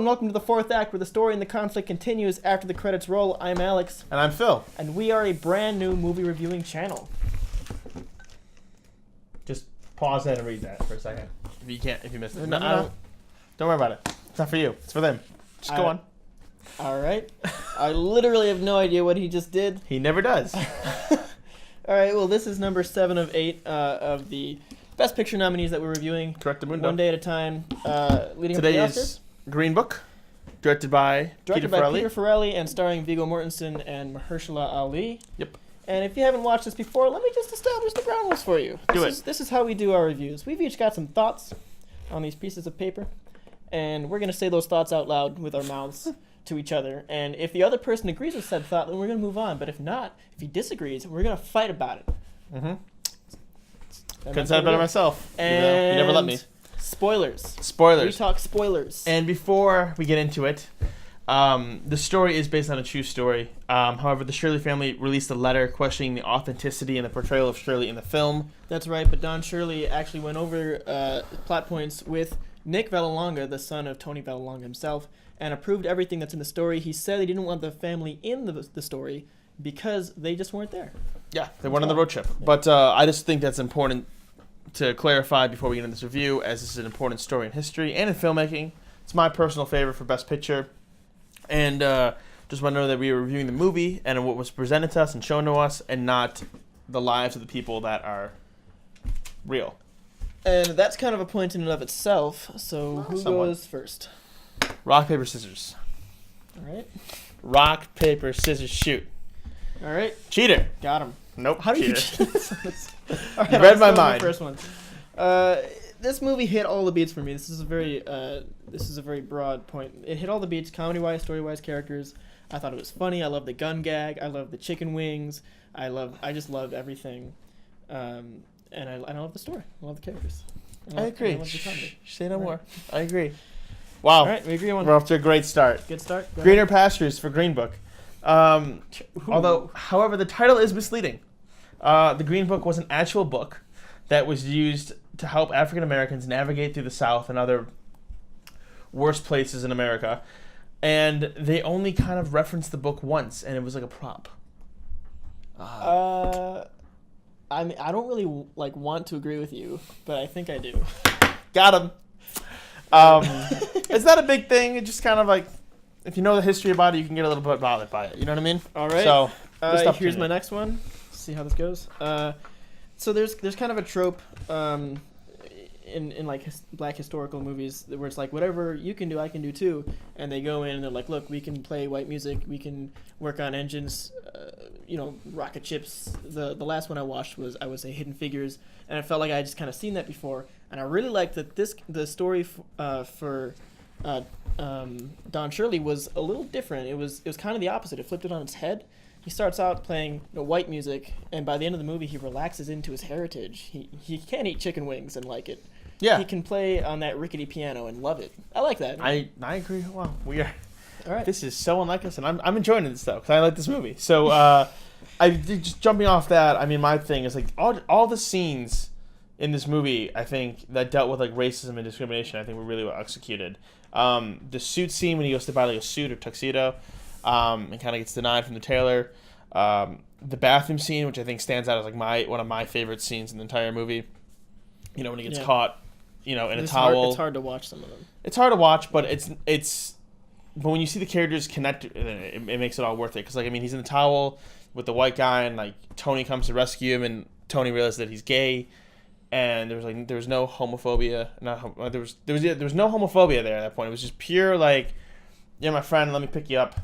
and welcome to the fourth act where the story and the conflict continues after the credits roll. I'm Alex. And I'm Phil. And we are a brand new movie reviewing channel. Just pause that and read that for a second. If you missed it. No. Don't worry about it. It's not for you. It's for them. Just go on. All right. I literally have no idea what he just did. He never does. All right. Well, this is number 7 of 8 of the Best Picture nominees that we're reviewing. Correct the one day at a time. Leading Today up to the is Green Book, directed by Peter Farrelly and starring Viggo Mortensen and Mahershala Ali. Yep. And if you haven't watched this before, let me just establish the ground rules for you. This is how we do our reviews. We've each got some thoughts on these pieces of paper, and we're going to say those thoughts out loud with our mouths to each other. And if the other person agrees with said thought, then we're going to move on. But if not, if he disagrees, we're going to fight about it. Mm-hmm. Couldn't say it better myself. And you never let me. Spoilers. We talk spoilers. And before we get into it, the story is based on a true story. However, the Shirley family released a letter questioning the authenticity and the portrayal of Shirley in the film. That's right, but Don Shirley actually went over plot points with Nick Vallelonga, the son of Tony Vallelonga himself, and approved everything that's in the story. He said he didn't want the family in the story because they just weren't there. Yeah, they went on the road trip. Yeah. But I just think that's important to clarify before we get into this review, as this is an important story in history and in filmmaking. It's my personal favorite for Best Picture. And just want to know that we are reviewing the movie and what was presented to us and shown to us, and not the lives of the people that are real. And that's kind of a point in and of itself. So who goes first? Rock, paper, scissors. All right. Rock, paper, scissors, shoot. All right. Cheater. Got him. Nope. How do you cheat? Right, you read my mind. First one. This movie hit all the beats for me. This is a very broad point. It hit all the beats, comedy-wise, story-wise, characters. I thought it was funny. I love the gun gag. I love the chicken wings. I just love everything. And I love the story. I love the characters. I agree. I love the comedy. Say no more. I agree. Wow. All right, we agree on one. We're off to a great start. Good start. Greener pastures for Green Book. However, the title is misleading. The Green Book was an actual book that was used to help African Americans navigate through the South and other worse places in America. And they only kind of referenced the book once, and it was like a prop. I mean, I don't really want to agree with you, but I think I do. Got him. It's not a big thing. It's just kind of like, if you know the history about it, you can get a little bit bothered by it. You know what I mean? All right. So here's my next one. See how this goes. So there's kind of a trope in like black historical movies where it's like, whatever you can do, I can do too. And they go in and they're like, look, we can play white music, we can work on engines, rocket ships. The last one I watched was, I would say, Hidden Figures, and I felt like I just kind of seen that before. And I really liked that the story for Don Shirley was a little different. It was kind of the opposite. It flipped it on its head. He starts out playing white music, and by the end of the movie, he relaxes into his heritage. He can't eat chicken wings and like it. Yeah. He can play on that rickety piano and love it. I like that. I agree. Wow, we are. All right. This is so unlike us, and I'm enjoying this though, because I like this movie. So just jumping off that, I mean, my thing is like all the scenes in this movie, I think, that dealt with like racism and discrimination, I think were really well executed. The suit scene when he goes to buy like a suit or tuxedo, and kind of gets denied from the tailor. The bathroom scene, which I think stands out as like one of my favorite scenes in the entire movie. You know, when he gets caught, in a towel. It's hard to watch some of them. It's hard to watch, but but when you see the characters connect, it makes it all worth it. Because like, I mean, he's in the towel with the white guy, and like Tony comes to rescue him, and Tony realizes that he's gay. And there was no homophobia. There was no homophobia there at that point. It was just pure like, yeah, my friend, let me pick you up.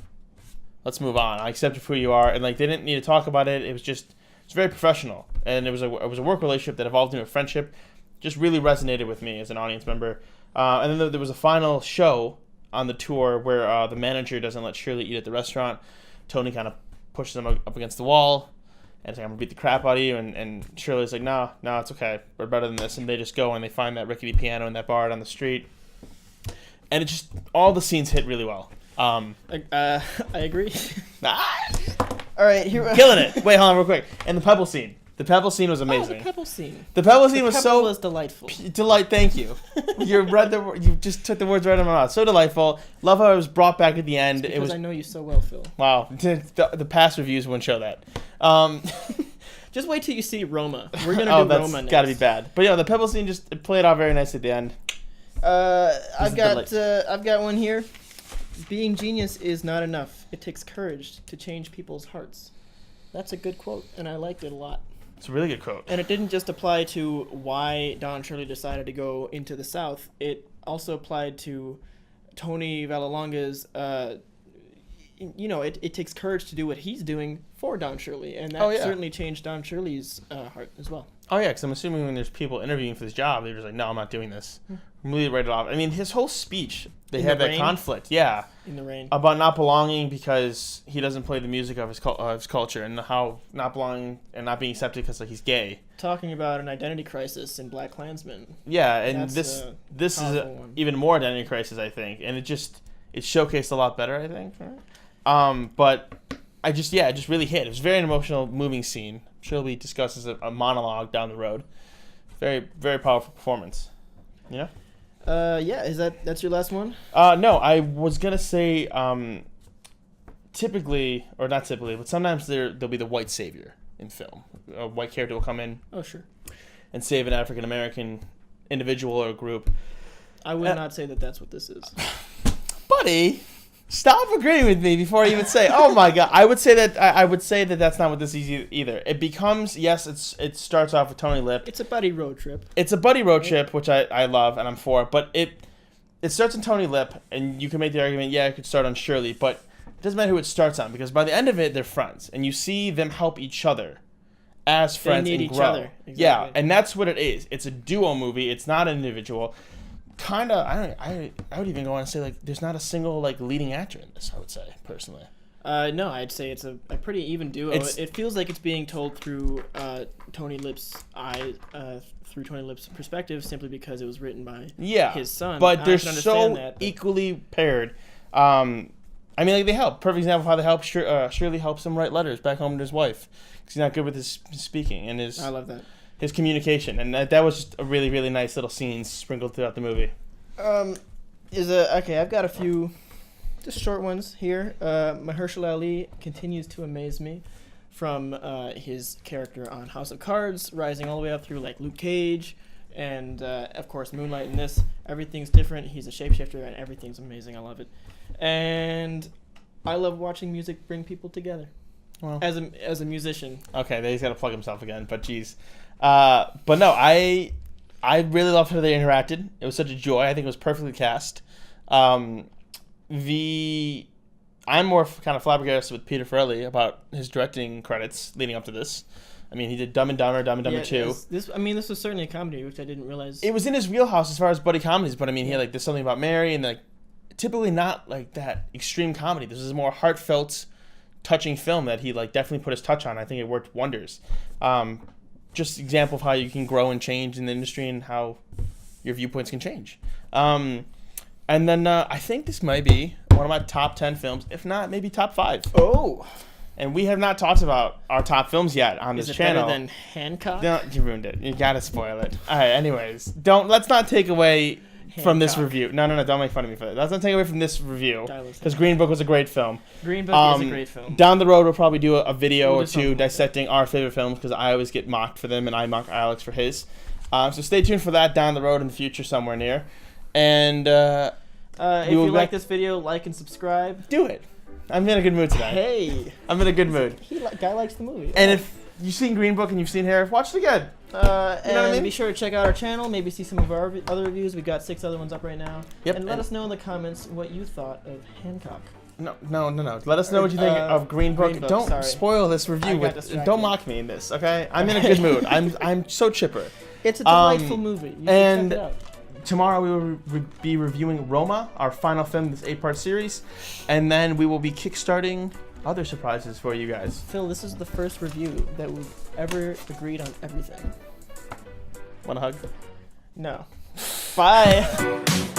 Let's move on. I accept you for who you are. And like, they didn't need to talk about it. It was it's very professional. And it was a work relationship that evolved into a friendship. Just really resonated with me as an audience member. And then there was a final show on the tour where the manager doesn't let Shirley eat at the restaurant. Tony kind of pushes him up against the wall. And it's like, I'm going to beat the crap out of you. And Shirley's like, no, it's okay. We're better than this. And they just go and they find that rickety piano in that bar down the street. And it just, all the scenes hit really well. I agree. All right, here. Killing it. Wait, hold on real quick. And the pebble scene. The Pebble scene was Oh, amazing. the Pebble scene. The Pebble scene was Pebble so was delightful. Thank you. You just took the words right out of my mouth. So delightful. Love how it was brought back at the end. Because It was I know you so well, Phil. wow. The past reviews wouldn't show that. Just wait till you see Roma. We're gonna do that's Roma next. gotta be bad. But yeah, the Pebble scene it played out very nice at the end. I've got one here. Being genius is not enough. It takes courage to change people's hearts. That's a good quote, and I liked it a lot. It's a really good quote. And it didn't just apply to why Don Shirley decided to go into the South. It also applied to Tony Vallelonga's. It takes courage to do what he's doing for Don Shirley, and that certainly changed Don Shirley's heart as well. Oh yeah, because I'm assuming when there's people interviewing for this job, they're just like, no, I'm not doing this. Really write it off. I mean, his whole speech, they had that conflict, in the rain, about not belonging because he doesn't play the music of his culture, and how not belonging and not being accepted because he's gay. Talking about an identity crisis in Black Klansmen. Yeah, and That's this is even more identity crisis, I think, and it showcased a lot better, I think. But it just really hit. It was a very emotional, moving scene. I'm sure it'll be discussed as a monologue down the road. Very, very powerful performance. Yeah. That's your last one? No, I was gonna say, typically, or not typically, but sometimes there'll be the white savior in film. A white character will come in. Oh, sure. And save an African American individual or group. I would not say that that's what this is. Buddy, stop agreeing with me before I even say. Oh my God, I would say that that's not what this is either. It becomes it starts off with Tony Lip. It's a buddy road trip. It's a buddy road trip, which I love and I'm for. But it starts on Tony Lip, and you can make the argument, it could start on Shirley, but it doesn't matter who it starts on because by the end of it, they're friends, and you see them help each other as friends they need and each grow. other. Exactly. Yeah, and that's what it is. It's a duo movie. It's not an individual. Kind of, I would even go on and say, like, there's not a single, like, leading actor in this, I would say, personally. No, I'd say it's a pretty even duo. It feels like it's being told through Tony Lip's through Tony Lip's perspective, simply because it was written by his son. But they're so equally paired. I mean, like, they help. Perfect example of how they help. Shirley helps him write letters back home to his wife because he's not good with his speaking and his. I love that. His communication, and that was just a really, really nice little scene sprinkled throughout the movie. I've got a few just short ones here. Mahershala Ali continues to amaze me, from his character on House of Cards, rising all the way up through like Luke Cage, and of course Moonlight in this. Everything's different. He's a shapeshifter, and everything's amazing. I love it, and I love watching music bring people together. Well, as a musician. Okay, he's got to plug himself again, but geez. But no, I really loved how they interacted. It was such a joy. I think it was perfectly cast. I'm more kind of flabbergasted with Peter Farrelly about his directing credits leading up to this. I mean, he did Dumb and Dumber, Dumb and Dumber 2. This was certainly a comedy, which I didn't realize. It was in his wheelhouse as far as buddy comedies, but I mean, he had like There's Something About Mary, and like typically not like that extreme comedy. This is a more heartfelt, touching film that he like definitely put his touch on. I think it worked wonders. Just example of how you can grow and change in the industry and how your viewpoints can change. And then I think this might be one of my top 10 films, if not maybe top 5. Oh. And we have not talked about our top films yet on this channel. Is it better than Hancock? No, you ruined it. You gotta spoil it. All right, anyways. Let's not take away from this review. No, don't make fun of me for that. Let's not take away from this review, because Green Book was a great film. Green Book is a great film. Down the road, we'll probably do a video or two dissecting our favorite films, because I always get mocked for them, and I mock Alex for his. So stay tuned for that down the road in the future somewhere near. And if you like this video, like and subscribe. Do it. I'm in a good mood today. Hey. I'm in a good mood. Guy likes the movie. And if you've seen Green Book and you've seen Hair, watch it again. You know what I mean? Be sure to check out our channel. Maybe see some of our other reviews. We've got 6 other ones up right now. Yep. And let us know in the comments what you thought of Hancock. No. Let us know what you think of Green Book. Don't spoil this review. Don't mock me in this, okay? I'm in a good mood. I'm so chipper. It's a delightful movie. You should check it out. Tomorrow we will be reviewing Roma, our final film in this 8-part series, and then we will be kickstarting other surprises for you guys. Phil, this is the first review that we've ever agreed on everything. Want a hug? No. Bye.